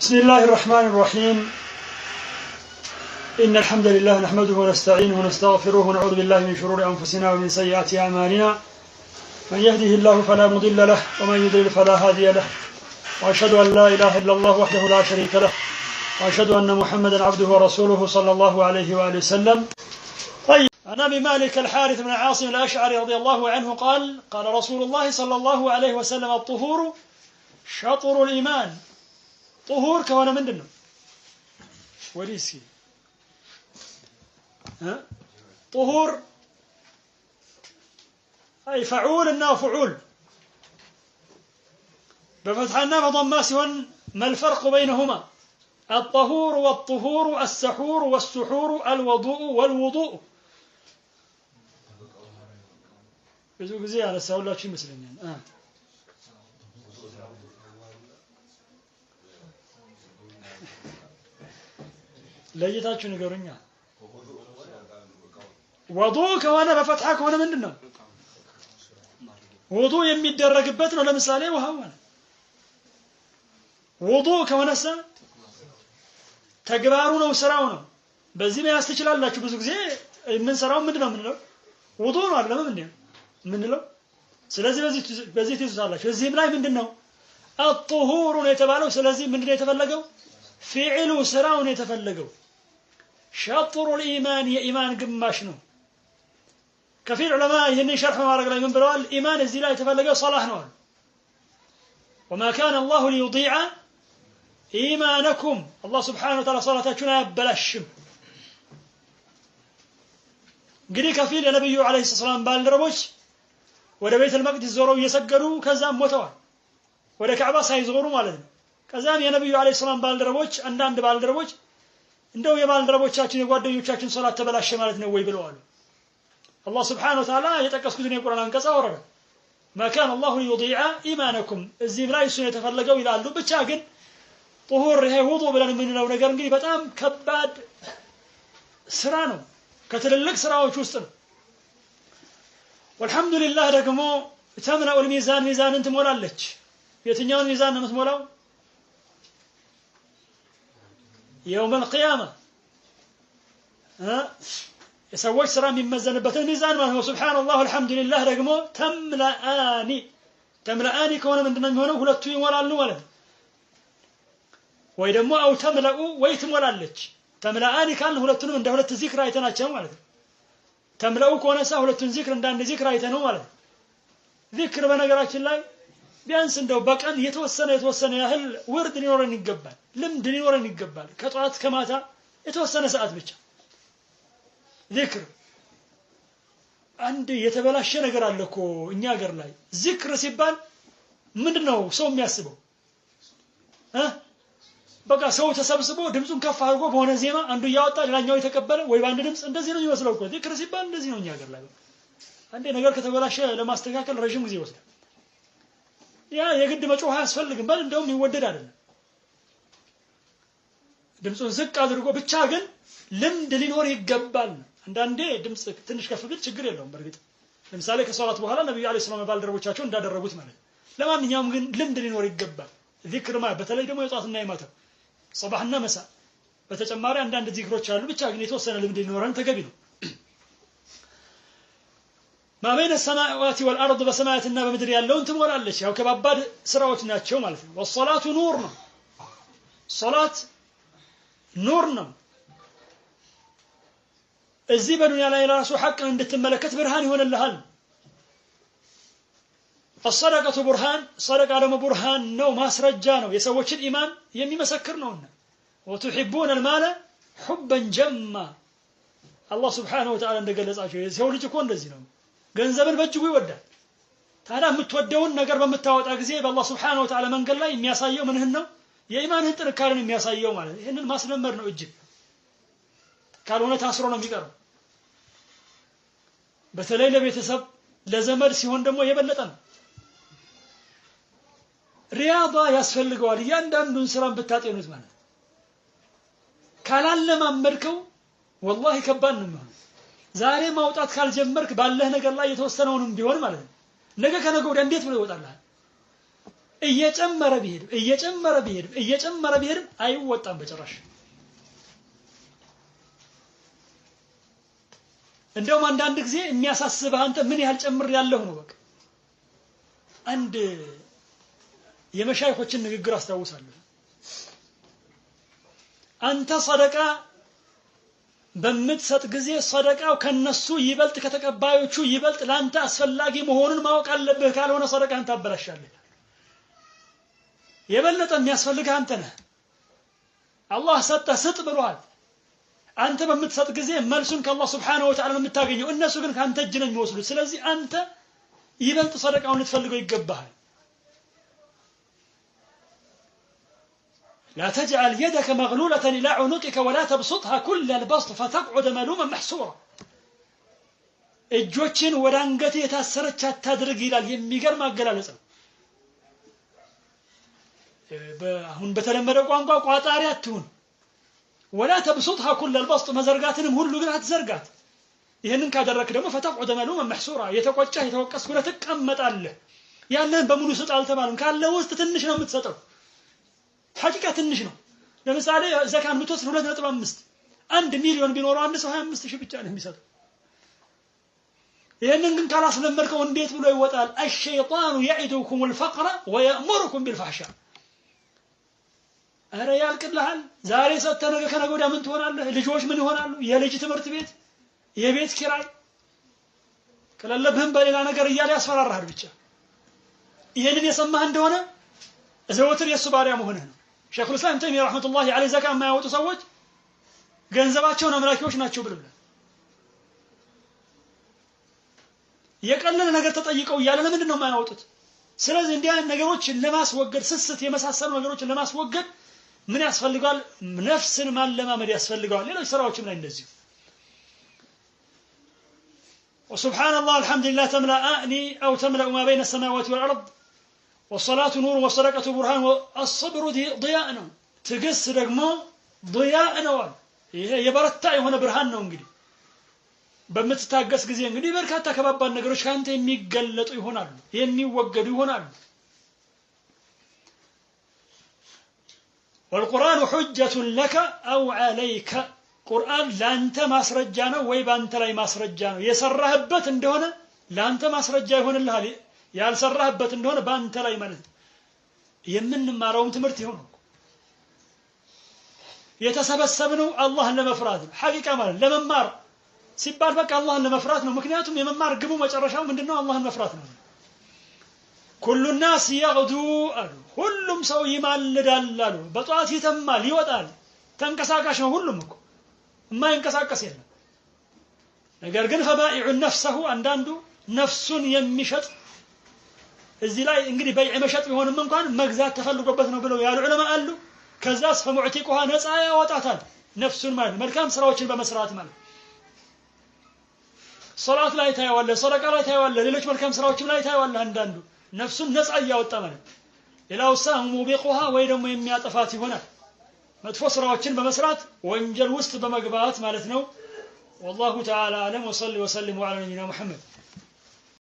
بسم الله الرحمن الرحيم. إن الحمد لله نحمده ونستعينه ونستغفره ونعوذ بالله من شرور أنفسنا ومن سيئات أعمالنا. من يهده الله فلا مضل له ومن يضلل فلا هادي له. وأشهد أن لا إله إلا الله وحده لا شريك له. وأشهد أن محمدا عبده ورسوله صلى الله عليه وآله وسلم. طيب، عن أبي مالك الحارث بن عاصم الأشعري رضي الله عنه قال: قال رسول الله صلى الله عليه وسلم: الطهور شطر الإيمان. طهور كوانا من دنو وليسي طهور أي فعول إنه فعول بفتحنا فضما سوى. ما الفرق بينهما؟ الطهور والطهور، السحور والسحور، الوضوء والوضوء. ብዙ ጊዜ ያነሳውላችሁ ይመስለኛል። ለይታችሁ ንገሩኛ። ወዱእ ከሆነ በፈትሐ ከሆነ ምንድነው? ውዱእ የሚደረግበት ነው። ለምሳሌ ውሃው ማለት ውዱእ ከሆነሳ ተግባሩ ነው፣ ስራው ነው። በዚህ መያዝ ትችላላችሁ። ብዙ ጊዜ የምንሰራው ምንድነው የምንለው? ውዱእ ነው አይደለም እንዴ የምንለው? ስለዚህ በዚህ ትይዙታላችሁ። እዚህም ላይ ምንድነው الطهور ነው የተባለው። ስለዚህ ምንድነው የተፈለገው? ፊዕሉ ስራው ነው የተፈለገው። شطر الإيمان የኢማን ግማሽ ነው። ከፊል ዑለማ ይህንን ሸርሕ ማድረግ ላይ ምን ብለዋል? ኢማን እዚህ ላይ የተፈለገው ሶላህ ነው። وما كان الله ليضيع إيمانكم الله سبحانه وتعالى صلاتاችሁን አያበላሽም። እንግዲህ ከፊል የነብዩ አለይሂ ሰላም ባልደረቦች ወደ ቤተል መቅዲስ ዞረው እየሰገዱ ከዛም ሞተዋል። ወደ ካዕባ ሳይዞሩ ማለት ነው። ከዛም የነብዩ አለይሂ ሰላም ባልደረቦች አንዳንድ ባልደረቦች እንደው የባልደረቦቻችን የጓደኞቻችን ሶላት ተበላሸ ማለት ነው ወይ ብለዋል። አላህ Subhanahu Wa Ta'ala የጠቀስኩትን የቁርአን አንቀጽ አወረደ። ما كان الله ليضيع إيمانكم እዚህ ላይ እሱ የተፈለገው ይላሉ። ብቻ ግን طهور ይሄ ውዱእ ብለን የምንለው ነገር እንግዲህ በጣም ከባድ ስራ ነው። ከትልልቅ ስራዎች ውስጥ ነው። والحمد لله ደግሞ ተምነኡ الميزان ሚዛንን ትሞላለች። የትኛውን ሚዛን ነው የምትሞላው? يوم القيامة የሰዎች ስራ የሚመዘንበትን ሚዛን ማለት ነው። ሱብሃንአላህ አልহামዱሊላህ ደግሞ ተምለአኒ ከሆነ ምንድነው የሚሆነው? ሁለቱ ይሞላሉ ማለት ነው። ወይ ደግሞ አው ተምለኡ ወይ ትሞላለች። ተምለአኒ ካል ሁለቱንም እንደ ሁለት ዚክር አይተናቸው ማለት ነው። ተምለኡ ከሆነሳ ሁለቱን ዚክር እንደ አንድ ዚክር አይተነው ማለት ነው። ዚክር በነገራችን ላይ ቢያንስ እንደው በቀን የተወሰነ ያህል ወርድ ሊኖረን ይገባል፣ ልምድ ሊኖረን ይገባል። ከጧት ከማታ የተወሰነ ሰዓት ብቻ ዚክር። አንድ የተበላሸ ነገር አለ እኮ እኛ ሀገር ላይ ዚክር ሲባል ምንድነው ሰው የሚያስበው? በቃ ሰው ተሰብስቦ ድምጹን ከፍ አድርጎ በሆነ ዜማ አንዱ ያወጣ ሌላኛው የተቀበለ ወይ በአንድ ድምጽ እንደዚህ ነው የሚመስለው እኮ ዚክር ሲባል እንደዚህ ነው እኛ ሀገር ላይ። አንዴ ነገር ከተበላሸ ለማስተካከል ረጅም ጊዜ ይወስዳል። ያ የግድ መጮህ አያስፈልግም። በል እንደውም ይወደድ አይደለም ድምጹን ዝቅ አድርጎ ብቻ ግን ልምድ ሊኖር ይገባል። አንዳንዴ ድምጽ ትንሽ ከፍ ቢል ችግር የለውም። በርግጥ ለምሳሌ ከሶላት በኋላ ነብዩ አለይሂ ሰላም ባልደረቦቻቸው እንዳደረጉት ማለት ነው። ለማንኛውም ግን ልምድ ሊኖር ይገባል። ዚክር ማለት በተለይ ደግሞ የጧትና የማታ ሱብሃንና መሳ በተጨማሪ አንዳንድ ዚክሮች አሉ። ብቻ ግን የተወሰነ ልምድ ሊኖረን ተገቢ ነው። ما بين السماوات والأرض بسماواتنا بمدر ያለውን ትሞላለች። ያው ከባባድ ስራዎች ናቸው ማለት ነው። والصلاة نور ነው። ሶላት ኑር ነው። እዚህ በዱንያ ላይ ራሱ ሐቅን እንድትመለከት ብርሃን ይሆንልሃል። الصدقة برهان صدقة ደግሞ ብርሃን ነው፣ ማስረጃ ነው፣ የሰዎችን ኢማን የሚመሰክር ነውና وتحبون المال حبا جما الله سبحانه وتعالى እንደገለጻቸው የሰው ልጅ እኮ እንደዚህ ነው። ገንዘብን በእጅጉ ይወዳል። ታዲያ የምትወደውን ነገር በመታወጣ ጊዜ በአላህ Subhanahu Wa Ta'ala መንገድ ላይ የሚያሳየው ምንህን ነው? የኢማንህን ጥንካሬን የሚያሳየው ማለት ነው። ይሄንን ማስለመድ ነው እጅግ። ካልሆነ ታስሮ ነው የሚቀረው። በተለይ ለቤተሰብ ለዘመድ ሲሆን ደግሞ የበለጠ ነው። ሪያዳ ያስፈልገዋል። እያንዳንዱን ስራን ብታጤኑት ማለት ካላለማመድከው ወላሂ ከባድ ነው የሚሆነው። ዛሬ ማውጣት ካልጀመርክ ባለህ ነገር ላይ የተወሰነውንም ቢሆን ማለት ነው ነገ ከነገ ወዲያ እንዴት ብሎ ይወጣልሃል? እየጨመረ ቢሄድ አይወጣም በጭራሽ እንደውም አንዳንድ ጊዜ የሚያሳስብህ አንተ ምን ያህል ጨምር ያለው ነው በቃ አንድ የመሻይኾችን ንግግር አስተዋውሳለሁ አንተ ሰደቃ በምትሰጥ ጊዜ ሰደቃው ከነሱ ይበልጥ ከተቀባዮቹ ይበልጥ ላንተ አስፈላጊ መሆኑን ማወቅ አለብህ ካልሆነ ሰደቃን ታበላሻለህ የበለጠ የሚያስፈልግህ አንተ ነህ አላህ ስጥ ብሏል አንተ በምትሰጥ ጊዜ መልሱን ከአላህ Subhanahu Wa Ta'ala የምታገኘው እነሱ ግን ካንተ እጅ ነው የሚወስዱት ስለዚህ አንተ ይበልጥ ሰደቃውን ልትፈልገው ይገባሃል لا تجعل يدك مغلولة إلى عنقك ولا تبسطها كل البسط فتقعد ملوما محسورا እጆችን ወደ አንገት የታሰረች አታድርግ ይላል የሚገርም አገላለጽ ነው አሁን በተለመደው ቋንቋ ቋጣሪ አትሁን ولا تبسطها كل البسط መዘርጋትንም ሁሉ ግን አትዘርጋት ይሄንን ካደረክ ደግሞ فتقعد ملوما محسورا የተቆጨህ የተወቀስክ ሆነ ትቀመጣለህ ያለን በሙሉ ስጥ አልተባለም ካለ ውስጥ ትንሽ ነው የምትሰጠው ሐቂቃ ትንሽ ነው ለምሳሌ ዘካን ምትወስድ 2.5 1 ሚሊዮን ቢኖረው አንድ ሰው 25000 ብቻ ነው የሚሰጠው ይሄንን ግን ካላስለመድከው እንዴት ብሎ ይወጣል الشيطان يعدكم الفقر ويأمركم بالفحشاء አረ ያልቅልሃል ዛሬ ሰጥተህ ነገ ከነገ ወዲያ ምን ትሆናለህ ልጆች ምን ይሆናሉ የልጅ ትምህርት ቤት የቤት ኪራይ ከለለብህም በሌላ ነገር እያለ ያስፈራራሃል ብቻ ይሄንን የሰማህ እንደሆነ ዘወትር የሱ ባሪያ መሆንህ ነው ሼኹል ኢስላም ተይሚያ ረህመቱላሂ ዐለይሂ ዘካ የማያወጡ ሰዎች ገንዘባቸውን አምላኪዎች ናቸው ብለዋል የቀለለ ነገር ተጠይቀው ያለ ለምንድን ነው የማያወጡት ስለዚህ እንዲህ አይነት ነገሮችን ለማስወገድ ስስት የመሳሰሉ ነገሮችን ለማስወገድ ምን ያስፈልጋል ነፍስን ማለማመድ ያስፈልጋል ሌሎች ስራዎችም ላይ እንደዚህ وسبحان الله الحمد لله تملأني أو تملأ ما بين السماوات والأرض والصلاة نور والصدقة برهان والصبر ضياء تقص رقمه ضياء نوال يبرتع هنا برهان ነው እንግዲህ በመተታገስ ጊዜ እንግዲህ በርካታ ከባባን ነገሮች ካንተ የሚገለጡ ይሆናሉ የሚወገዱ ይሆናሉ والقرآن حجة لك أو عليك قرآن لانت ማስረጃ ነው ወይ ባንተ ላይ ማስረጃ ነው የሰራህበት እንደሆነ ላንተ ማስረጃ ይሆንልሃል ያልሰራህበት እንደሆነ ባንተ ላይ ማለት የምንማረውም ትምህርት ይሆን የተሰበሰብነው አላህን ለመፍራት ነው ሐቂቃ ማለት ለመማር ሲባል በቃ አላህን ለመፍራት ነው ምክንያቱም የመማር ግቡ መጨረሻው ምንድነው አላህን መፍራት ነው كل الناس يغدو ሁሉም ሰው ይማልዳል አሉ በጧት ይተማል ይወጣል ተንቀሳቃሽ ነው ሁሉም እኮ የማይንቀሳቀስ የለም ነገር ግን فبائع نفسه አንዳንዱ ነፍሱን የሚሸጥ እዚህ ላይ እንግዲህ በይዕ መሸጥ ቢሆንም እንኳን መግዛት ተፈልጎበት ነው ብለው ያሉ ዑለማ አሉ ከዛስ فمعتقها ነፃ ያወጣታል ነፍሱን ማለት መልካም ስራዎችን በመስራት ማለት ሶላት ላይ ታያዋለ ሰደቃ ላይ ታያዋለ ሌሎች መልካም ስራዎችም ላይ ታያዋለ አንዳንዱ ነፍሱን ነፃ ያወጣ ማለት ሌላው ሰው ሙቢቁሃ ወይ ደግሞ የሚያጠፋት ይሆናል መጥፎ ስራዎችን በመስራት ወንጀል ውስጥ በመግባት ማለት ነው والله تعالى اعلم وصلي وسلم على نبينا محمد